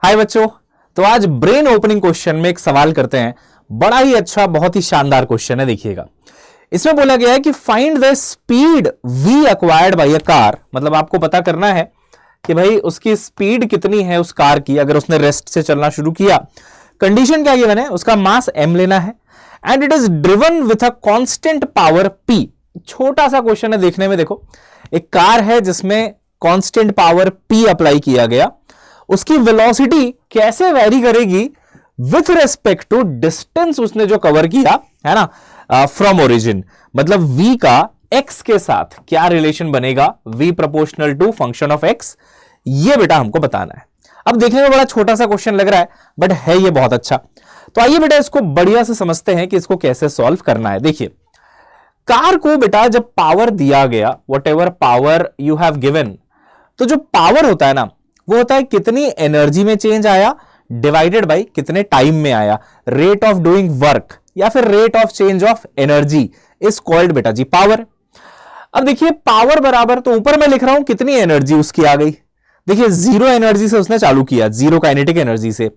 हाय बच्चों। तो आज ब्रेन ओपनिंग क्वेश्चन में एक सवाल करते हैं। बड़ा ही अच्छा, बहुत ही शानदार क्वेश्चन है। देखिएगा, इसमें बोला गया है कि find the speed V acquired by a car. मतलब आपको पता करना है कि भाई उसकी स्पीड कितनी है उस कार की, अगर उसने रेस्ट से चलना शुरू किया। कंडीशन क्या गिवन है, उसका मास m लेना है and it is driven with a constant power p। छोटा सा क्वेश्चन है देखने में। देखो, एक कार है जिसमें कांस्टेंट पावर p अप्लाई किया गया, उसकी वेलोसिटी कैसे वेरी करेगी विथ रेस्पेक्ट टू डिस्टेंस उसने जो कवर किया है ना, फ्रॉम ओरिजिन। मतलब v का x के साथ क्या रिलेशन बनेगा, v proportional to function of x, ये बेटा हमको बताना है। अब देखने में बड़ा छोटा सा क्वेश्चन लग रहा है, बट है ये बहुत अच्छा। तो आइए बेटा इसको बढ़िया से समझते हैं कि इसको कैसे सॉल्व करना है। देखिए, कार को बेटा जब पावर दिया गया, what ever power you have given, तो जो पावर होता है ना, वो होता है कितनी एनर्जी में चेंज आया डिवाइडेड बाय कितने टाइम में आया। रेट ऑफ डूइंग वर्क या फिर rate of change of energy is called बेटा जी पावर। अब देखिए, पावर बराबर, तो ऊपर मैं लिख रहा हूं कितनी एनर्जी उसकी आ गई। देखिए, जीरो एनर्जी से उसने चालू किया, जीरो काइनेटिक एनर्जी से।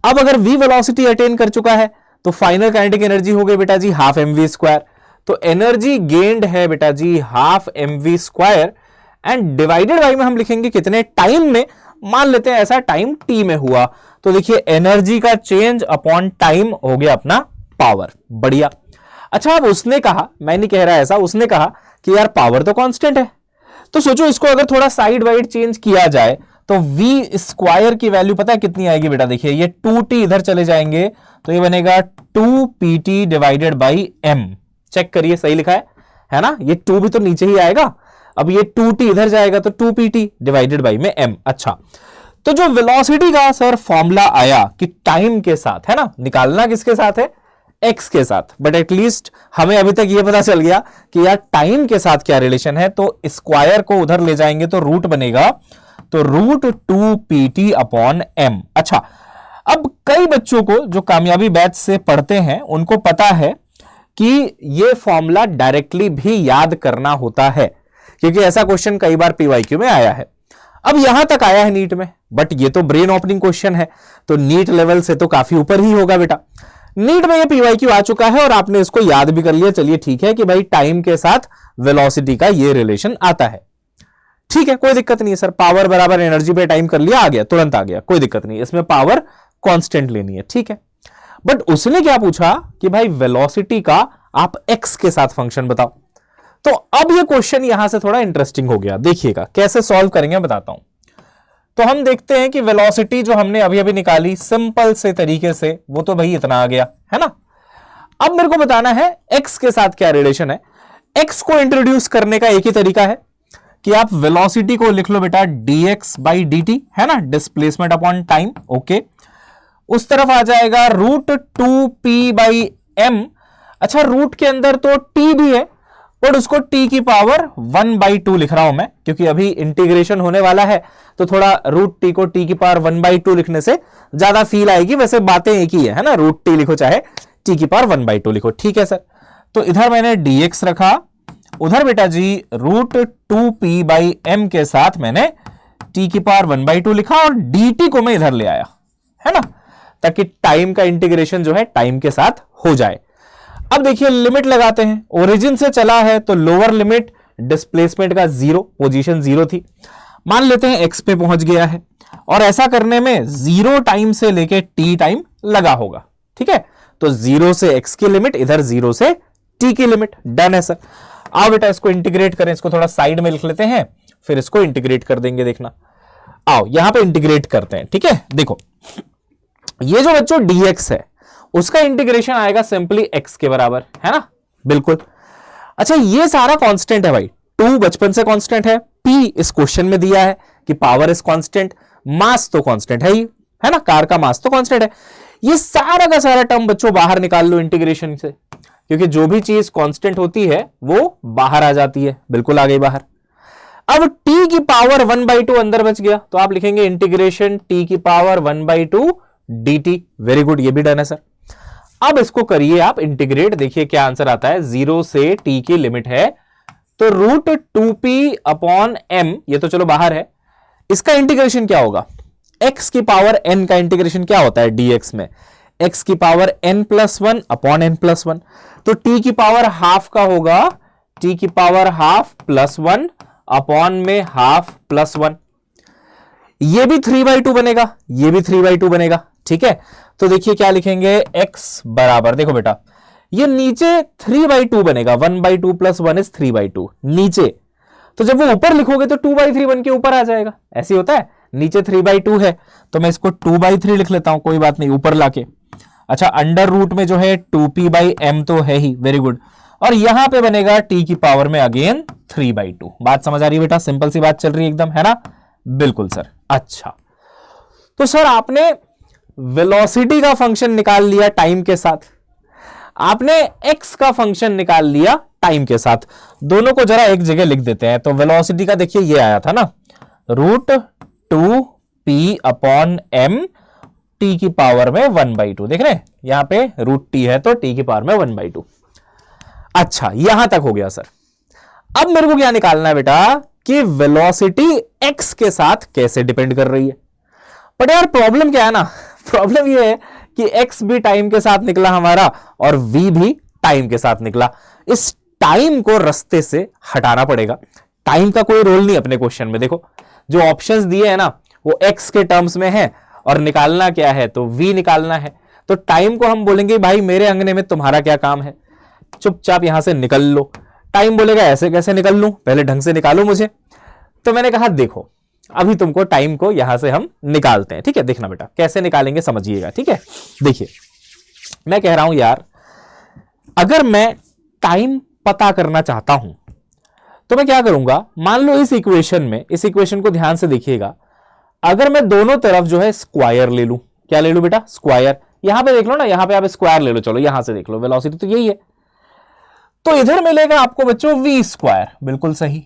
अब अगर v वेलोसिटी अटेन कर चुका है तो फाइनल काइनेटिक एनर्जी हो गई बेटा जी हाफ mv स्क्वायर। तो एनर्जी गेन्ड है बेटा जी half mv square and divided by में हम लिखेंगे कितने टाइम में। मान लेते हैं ऐसा टाइम t में हुआ, तो देखिए एनर्जी का चेंज अपॉन टाइम हो गया अपना पावर। बढ़िया। अच्छा, अब उसने कहा, मैं नहीं कह रहा ऐसा, उसने कहा कि यार पावर तो कांस्टेंट है, तो सोचो इसको अगर थोड़ा साइड वाइड चेंज किया जाए तो v स्क्वायर की वैल्यू पता है कितनी आएगी बेटा। देखिए, ये 2t इधर चले जाएंगे तो ये बनेगा 2pt divided by m। Check करिए, सही लिखा है ना। ये 2 भी तो नीचे ही आएगा। अब ये 2t इधर जाएगा तो 2pt डिवाइडेड बाई में m। अच्छा, तो जो वेलोसिटी का सर फॉर्मूला आया कि टाइम के साथ है ना, निकालना किसके साथ है, x के साथ। बट एटलीस्ट हमें अभी तक ये पता चल गया कि यार टाइम के साथ क्या रिलेशन है। तो स्क्वायर को उधर ले जाएंगे तो रूट बनेगा, तो रूट 2pt अपॉन m। अच्छा, अब कई बच्चों को जो कामयाबी बैच से पढ़ते हैं उनको पता है कि ये फॉर्मूला डायरेक्टली भी याद करना होता है, क्योंकि ऐसा क्वेश्चन कई बार पीवाईक्यू में आया है। अब यहां तक आया है नीट में, बट ये तो ब्रेन ओपनिंग क्वेश्चन है, तो नीट लेवल से तो काफी ऊपर ही होगा बेटा। नीट में ये पीवाईक्यू आ चुका है और आपने इसको याद भी कर लिया। चलिए ठीक है कि भाई टाइम के साथ वेलोसिटी का ये रिलेशन आता है। ठीक है, कोई दिक्कत नहीं है सर। पावर बराबर एनर्जी पे टाइम कर लिया, आ गया, तुरंत आ गया, कोई दिक्कत नहीं। इसमें पावर कांस्टेंट लेनी है, ठीक है। बट उसने क्या पूछा कि भाई वेलोसिटी का आप x के साथ फंक्शन बताओ। तो अब ये क्वेश्चन यहां से थोड़ा इंटरेस्टिंग हो गया। देखिएगा कैसे सॉल्व करेंगे, बताता हूं। तो हम देखते हैं कि वेलोसिटी जो हमने अभी अभी निकाली सिंपल से तरीके से, वो तो भाई इतना आ गया है ना। अब मेरे को बताना है x के साथ क्या रिलेशन है। x को इंट्रोड्यूस करने का एक ही तरीका है कि आप वेलोसिटी को लिख लो बेटा dx बाई dt, है ना, डिस्प्लेसमेंट अपॉन टाइम। ओके, उस तरफ आ जाएगा रूट 2p बाई m। अच्छा, रूट के अंदर तो t भी है, और उसको t की पावर 1/2 लिख रहा हूं मैं, क्योंकि अभी इंटीग्रेशन होने वाला है, तो थोड़ा रूट t को t की पावर 1/2 लिखने से ज्यादा फील आएगी। वैसे बातें एक ही है ना, रूट t लिखो चाहे t की पावर 1/2 लिखो, ठीक है सर। तो इधर मैंने dx रखा, उधर बेटा जी रूट 2p बाई m के साथ मैंने t की पावर 1/2 लिखा, और dt को मैं इधर ले आया, है ना, ताकि टाइम का इंटीग्रेशन जो है टाइम के साथ हो जाए। अब देखिए, लिमिट लगाते हैं। ओरिजिन से चला है तो लोअर लिमिट डिस्प्लेसमेंट का 0, पोजीशन 0 थी, मान लेते हैं x पे पहुंच गया है, और ऐसा करने में 0 टाइम से लेके t टाइम लगा होगा, ठीक है। तो 0 से x की लिमिट, इधर 0 से t की लिमिट। डन है सर। आओ बेटा इसको इंटीग्रेट करें, इसको थोड़ा साइड में लिख लेते हैं, फिर इसको इंटीग्रेट कर देंगे। देखना, आओ यहां पे इंटीग्रेट करते हैं, ठीक है। देखो, ये जो बच्चों dx है उसका इंटीग्रेशन आएगा सिंपली x के बराबर, है ना, बिल्कुल। अच्छा, ये सारा कांस्टेंट है भाई, 2 बचपन से कांस्टेंट है, p इस क्वेश्चन में दिया है कि पावर इज कांस्टेंट, मास तो कांस्टेंट है ही, है ना, कार का मास तो कांस्टेंट है। ये सारा का सारा टर्म बच्चों बाहर निकाल लो इंटीग्रेशन से, क्योंकि जो भी चीज कांस्टेंट होती है वो बाहर आ जाती है। बिल्कुल आ गई बाहर। अब t की पावर 1/2 अंदर बच गया, तो आप लिखेंगे इंटीग्रेशन t की पावर 1/2 dt। वेरी गुड, ये भी डन है सर। अब इसको करिए आप इंटीग्रेट, देखिए क्या आंसर आता है। 0 से t की लिमिट है, तो रूट 2p अपॉन m, ये तो चलो बाहर है, इसका इंटीग्रेशन क्या होगा, x की पावर n का इंटीग्रेशन क्या होता है dx में, x की पावर n+1 अपॉन n+1, तो t की पावर हाफ का होगा t की पावर हाफ +1 अपॉन में हाफ +1। ये भी 3/2 बनेगा, ये भी 3/2 बनेगा, ठीक है। तो देखिए क्या लिखेंगे, x बराबर, देखो बेटा ये नीचे 3/2 बनेगा, 1/2 + 1 इज 3/2 नीचे, तो जब वो ऊपर लिखोगे तो 2/3 बन के ऊपर आ जाएगा, ऐसे होता है। नीचे 3/2 है तो मैं इसको 2/3 लिख लेता हूं, कोई बात नहीं, ऊपर लाके। अच्छा, अंडर रूट में जो है 2p/m तो है ही, वेरी गुड, और यहां पे बनेगा t की पावर में अगेन 3/2। बात समझ आ रही है बेटा, सिंपल सी बात चल रही है एकदम, है ना? बिल्कुल सर। अच्छा, तो सर आपने वेलोसिटी का फंक्शन निकाल लिया टाइम के साथ, आपने x का फंक्शन निकाल लिया टाइम के साथ, दोनों को जरा एक जगह लिख देते हैं। तो वेलोसिटी का देखिए ये आया था ना, √2p/m t की पावर में 1/2, देख रहे हैं यहां पे √t है तो t की पावर में 1/2। अच्छा, यहां तक हो गया सर। अब मेरे को क्या निकालना है बेटा कि वेलोसिटी x के साथ कैसे डिपेंड कर रही है। बट यार प्रॉब्लम क्या है ना, प्रॉब्लम ये है कि x भी टाइम के साथ निकला हमारा और v भी टाइम के साथ निकला। इस टाइम को रास्ते से हटाना पड़ेगा। टाइम का कोई रोल नहीं अपने क्वेश्चन में, देखो जो ऑप्शंस दिए हैं ना वो x के टर्म्स में है और निकालना क्या है, तो v निकालना है। तो टाइम को हम बोलेंगे भाई मेरे अंगने में तुम्हारा क्या काम है, चुपचाप यहां से निकल लो। टाइम बोलेगा ऐसे कैसे निकल लूं, पहले ढंग से निकालो मुझे। तो मैंने कहा देखो अभी तुमको टाइम को यहां से हम निकालते हैं, ठीक है। देखना बेटा कैसे निकालेंगे समझिएगा, ठीक है। देखिए मैं कह रहा हूं यार, अगर मैं टाइम पता करना चाहता हूं तो मैं क्या करूंगा, मान लो इस इक्वेशन में, इस इक्वेशन को ध्यान से देखिएगा, अगर मैं दोनों तरफ जो है स्क्वायर ले लूं, क्या ले लूं बेटा, स्क्वायर। यहां पे देख लो ना, यहां पे आप स्क्वायर ले लो, चलो यहां से देख लो, वेलोसिटी तो यही है, तो इधर मिलेगा आपको बच्चों v², बिल्कुल सही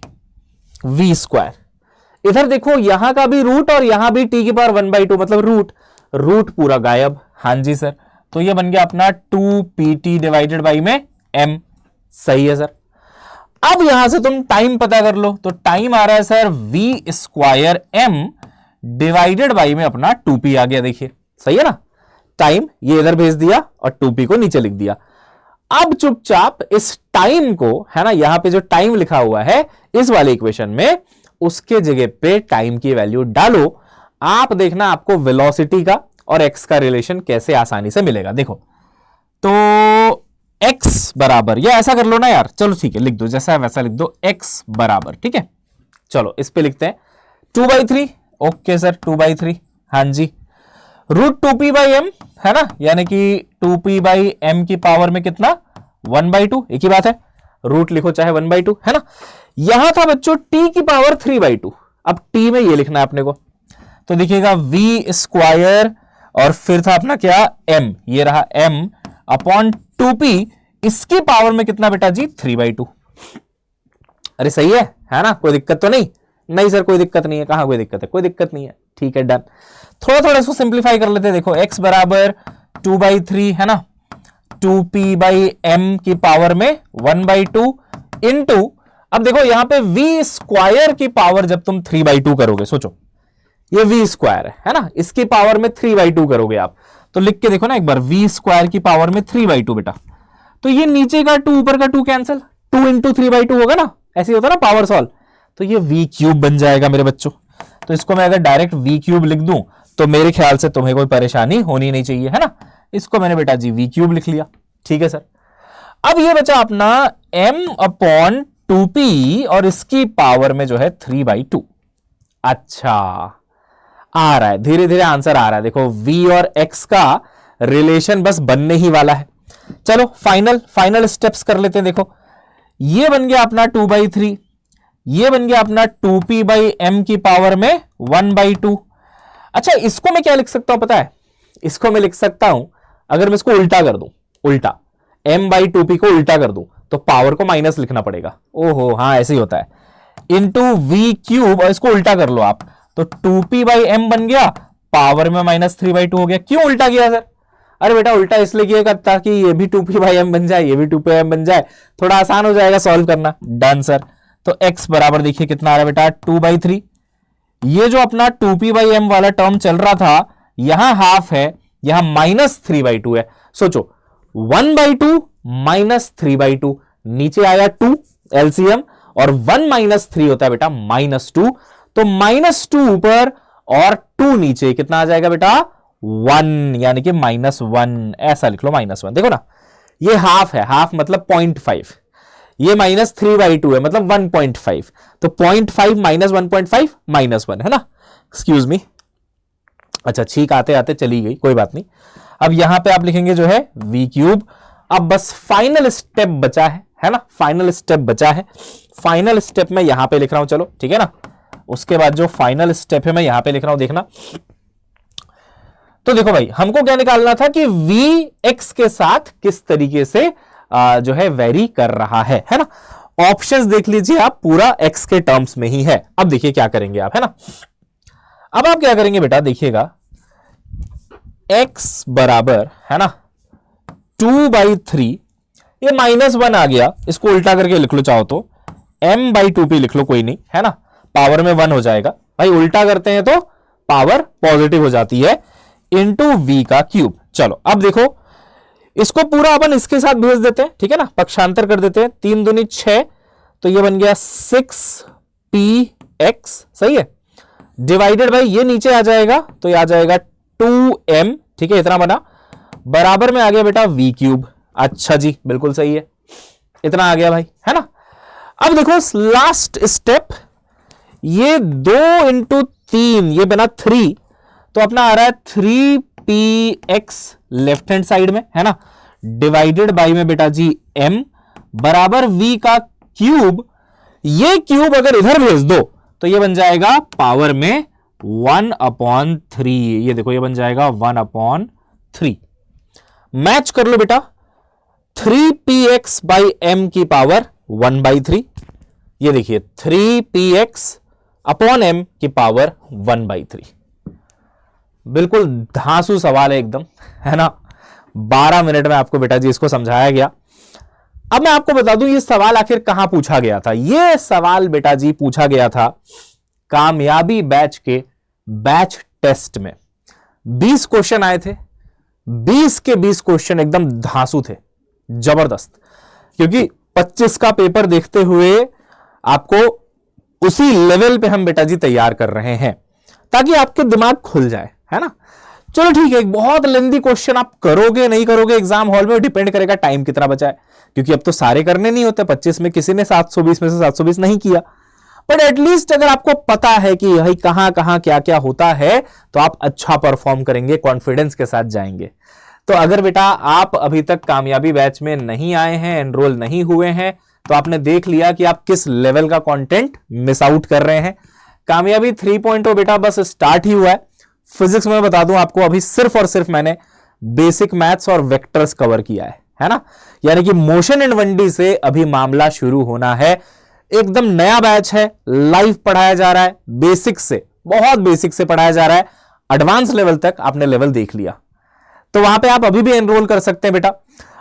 v²। इधर देखो यहां का भी रूट और यहां भी t की पावर 1/2, मतलब रूट पूरा गायब। हां जी सर, तो ये बन गया अपना 2pt डिवाइडेड बाई में m, सही है सर। अब यहां से तुम टाइम पता कर लो, तो टाइम आ रहा है सर v²m डिवाइडेड बाई में अपना 2p आ गया, देखिए सही है ना। टाइम ये इधर भेज दिया और 2p को नीचे लिख दिया। अब चुपचाप इस टाइम को, है ना, यहां पे जो टाइम लिखा हुआ है इस वाले इक्वेशन में, उसके जगह पे टाइम की वैल्यू डालो। आप देखना आपको वेलोसिटी का और x का रिलेशन कैसे आसानी से मिलेगा। देखो तो x बराबर, या ऐसा कर लो ना यार, चलो ठीक है लिख दो, जैसा है वैसा लिख दो, x बराबर, ठीक है। चलो इस पे लिखते हैं 2/3, ओके सर 2/3, हां जी, √2p/m है ना, यानी कि 2p/m की पावर में कितना, 1/2, एक ही बात है, रूट लिखो चाहे 1/2, है ना। यहां था बच्चों t की पावर 3/2, अब t में ये लिखना है अपने को, तो देखिएगा v² और फिर था अपना क्या, m, ये रहा m अपॉन 2p, इसकी पावर में कितना बेटा जी, 3/2। अरे सही है ना, कोई दिक्कत तो नहीं, नहीं सर कोई दिक्कत नहीं है, कहां कोई दिक्कत है, कोई दिक्कत नहीं है, ठीक है डन। थोड़ा थोड़ा इसको सिंप्लीफाई कर लेते हैं, देखो x बराबर 2/3 है ना, 2p/m की पावर में 1/2 इंटू, अब देखो यहां पे v² की पावर जब तुम 3/2 करोगे, सोचो ये v² है ना, इसकी पावर में 3/2 करोगे आप, तो लिख के देखो ना एक बार, v² की पावर में 3/2 बेटा, तो ये नीचे का 2 ऊपर का 2 कैंसिल, 2 इंटू 3/2 होगा ना, ऐसे होता ना पावर सॉल्व, तो ये v³ बन जाएगा मेरे बच्चों। तो इसको मैं अगर डायरेक्ट v³ लिख दूं तो मेरे ख्याल से तुम्हें कोई परेशानी होनी नहीं चाहिए, है ना। इसको मैंने बेटा जी v³ लिख लिया, ठीक है सर। अब ये बचा अपना m/2p और इसकी पावर में जो है 3/2। अच्छा आ रहा है, धीरे धीरे आंसर आ रहा है, देखो v और x का रिलेशन बस बनने ही वाला है। चलो फाइनल स्टेप्स कर लेते हैं। देखो ये बन गया अपना 2/3, ये बन गया अपना 2p/m की पावर में 1/2। अच्छा इसको मैं क्या लिख सकता हूं पता है, इसको मैं लिख सकता हूं, अगर मैं इसको उल्टा कर दूं, उल्टा m/2p को उल्टा कर दूं तो पावर को माइनस लिखना पड़ेगा। ओहो हाँ ऐसे ही होता है, इंटू v³ और इसको उल्टा कर लो आप, तो 2p/m बन गया, पावर में -3/2 हो गया। क्यों उल्टा किया सर? अरे बेटा उल्टा इसलिए किया ताकि ये भी 2p/m बन जाए, ये भी 2p/m बन जाए, थोड़ा आसान हो जाएगा सॉल्व करना। Done sir. तो x बराबर देखिए कितना आ रहा है बेटा, 2/3, ये जो अपना 2p/m वाला टर्म चल रहा था, यहां हाफ है, यहां -3/2 है। सोचो 1/2 -3/2, नीचे आया 2 एलसीएम, और 1 - 3 होता है बेटा -2, तो -2 ऊपर और 2 नीचे, कितना आ जाएगा बेटा 1, यानी कि -1, ऐसा लिख लो -1। देखो ना, ये हाफ है, हाफ मतलब 0.5, ये -3/2 है मतलब 1.5, तो 0.5 - 1.5 -1 है ना, एक्सक्यूज मी। अच्छा ठीक, आते आते चली गई, कोई बात नहीं। अब यहां पे आप लिखेंगे जो है v³। अब बस फाइनल स्टेप बचा है ना, फाइनल स्टेप बचा है। फाइनल स्टेप में यहां पे लिख रहा हूं, चलो ठीक है ना। उसके बाद जो फाइनल स्टेप है मैं यहां पे लिख रहा हूं, देखना। तो देखो भाई, हमको क्या निकालना था कि v x के साथ किस तरीके से जो है वेरी कर रहा है ना। ऑप्शंस देख लीजिए आप, पूरा x के टर्म्स में ही है। अब देखिए क्या करेंगे आप, है ना। अब आप क्या करेंगे बेटा, देखिएगा x बराबर है ना 2/3, ये -1 आ गया, इसको उल्टा करके लिख लो चाहो तो, m/2p लिख लो, कोई नहीं है ना, पावर में 1 हो जाएगा भाई, उल्टा करते हैं तो पावर पॉजिटिव हो जाती है, इंटू v³। चलो अब देखो, इसको पूरा अपन इसके साथ भेज देते हैं, ठीक है ना, पक्षांतर कर देते हैं, 3 दूनी 6, तो ये बन गया 6px, सही है, डिवाइडेड भाई ये नीचे आ जाएगा, तो ये आ जाएगा 2m, ठीक है, इतना बना, बराबर में आ गया बेटा v³। अच्छा जी, बिल्कुल सही है, इतना आ गया भाई, है ना। अब देखो लास्ट स्टेप, ये 2 × 3, ये बना 3, तो अपना आ रहा है 3px लेफ्ट हैंड साइड में, है ना, डिवाइडेड बाई में बेटा जी m, बराबर v³। ये क्यूब अगर इधर भेज दो तो ये बन जाएगा पावर में 1/3, ये देखो ये बन जाएगा 1/3। मैच कर लो बेटा, 3px/m की पावर 1/3, ये देखिए 3px/m की पावर 1/3। बिल्कुल धांसू सवाल है एकदम, है ना। 12 मिनट में आपको बेटा जी इसको समझाया गया। अब मैं आपको बता दूं ये सवाल आखिर कहां पूछा गया था। ये सवाल बेटा जी पूछा गया था कामयाबी बैच के बैच टेस्ट में। 20 क्वेश्चन आए थे, 20 के 20 क्वेश्चन एकदम धांसू थे, जबरदस्त, क्योंकि 25 का पेपर देखते हुए आपको उसी लेवल पे हम बेटा जी तैयार कर रहे हैं ताकि आपके दिमाग खुल जाए, है ना। चलो ठीक है, एक बहुत लेंदी क्वेश्चन आप करोगे नहीं करोगे एग्जाम हॉल में, डिपेंड करेगा टाइम कितना बचा है, क्योंकि अब तो सारे करने नहीं होते। 25 में किसी ने 720 में से 720 नहीं किया, बट एटलीस्ट अगर आपको पता है कि भाई कहां कहां क्या क्या होता है तो आप अच्छा परफॉर्म करेंगे, कॉन्फिडेंस के साथ जाएंगे। तो अगर बेटा आप अभी तक कामयाबी बैच में नहीं आए हैं, एनरोल नहीं हुए हैं, तो आपने देख लिया कि आप किस लेवल का कंटेंट मिस आउट कर रहे हैं। कामयाबी 3.0 बेटा बस स्टार्ट ही हुआ है। फिजिक्स में बता दूं आपको, अभी सिर्फ और सिर्फ मैंने बेसिक मैथ्स और वेक्टर्स कवर किया है ना, यानी कि मोशन एंड 1D से अभी मामला शुरू होना है। एकदम नया बैच है, लाइव पढ़ाया जा रहा है, बेसिक से, बहुत बेसिक से पढ़ाया जा रहा है, एडवांस लेवल तक आपने लेवल देख लिया, तो वहां पे आप अभी भी एनरोल कर सकते हैं बेटा।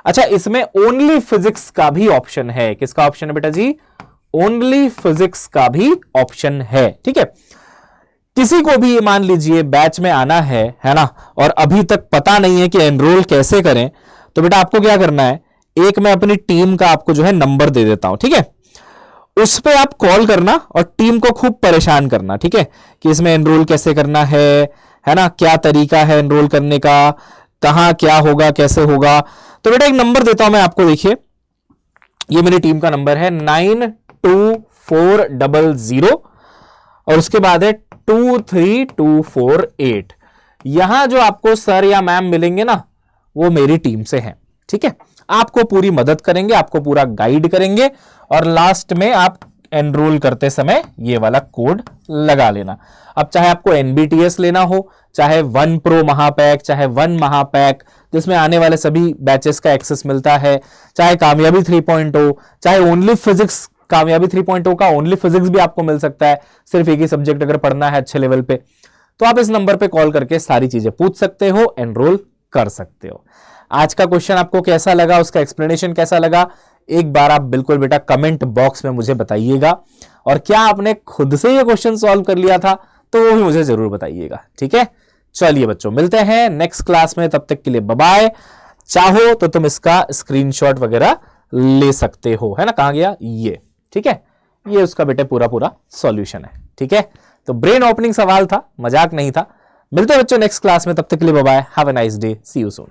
अच्छा, इसमें ओनली फिजिक्स का भी ऑप्शन है। किसका ऑप्शन है बेटा जी? ओनली फिजिक्स का भी ऑप्शन है, ठीक है। किसी को भी मान लीजिए बैच में आना है ना, और अभी तक पता नहीं है कि एनरोल कैसे करें, तो बेटा आपको क्या करना है, एक मैं अपनी टीम का आपको जो है नंबर दे देता हूं, ठीक है। उस पे आप कॉल करना और टीम को खूब परेशान करना, ठीक है, कि इसमें एनरोल कैसे करना है ना, क्या तरीका है एनरोल करने का, कहां क्या होगा, कैसे होगा। तो बेटा एक नंबर देता हूं मैं आपको, देखिए ये मेरी टीम का नंबर है 924000 और उसके बाद है 23248। यहां जो आपको सर या मैम मिलेंगे ना, वो मेरी टीम से हैं, ठीक है। आपको पूरी मदद करेंगे, आपको पूरा गाइड करेंगे, और लास्ट में आप एनरोल करते समय ये वाला कोड लगा लेना। अब चाहे आपको NBTS लेना हो, चाहे 1 प्रो महापैक, चाहे 1 महापैक जिसमें आने वाले सभी बैचेस का एक्सेस मिलता है, चाहे कामयाबी 3.0, चाहे ओनली फिजिक्स, कामयाबी 3.0 का ओनली फिजिक्स भी आपको मिल सकता है, सिर्फ एक ही सब्जेक्ट अगर पढ़ना है अच्छे लेवल पे, तो आप इस नंबर पे कॉल करके सारी चीजें पूछ सकते हो, एनरोल कर सकते हो। आज का क्वेश्चन आपको कैसा लगा, उसका एक्सप्लेनेशन कैसा लगा, एक बार आप बिल्कुल बेटा कमेंट बॉक्स में मुझे बताइएगा। और क्या आपने खुद से ये क्वेश्चन सॉल्व कर लिया था तो वो भी मुझे जरूर बताइएगा, ठीक है। चलिए बच्चों, मिलते हैं नेक्स्ट क्लास में, तब तक के लिए बाय बाय। चाहो तो तुम इसका स्क्रीनशॉट वगैरह ले सकते हो, है ना। कहां गया ये, ठीक है, ये उसका बेटे पूरा पूरा सॉल्यूशन है, ठीक है। तो ब्रेन ओपनिंग सवाल था, मजाक नहीं था। मिलते हैं बच्चों नेक्स्ट क्लास में, तब तक के लिए bye bye, have a nice day, see you soon.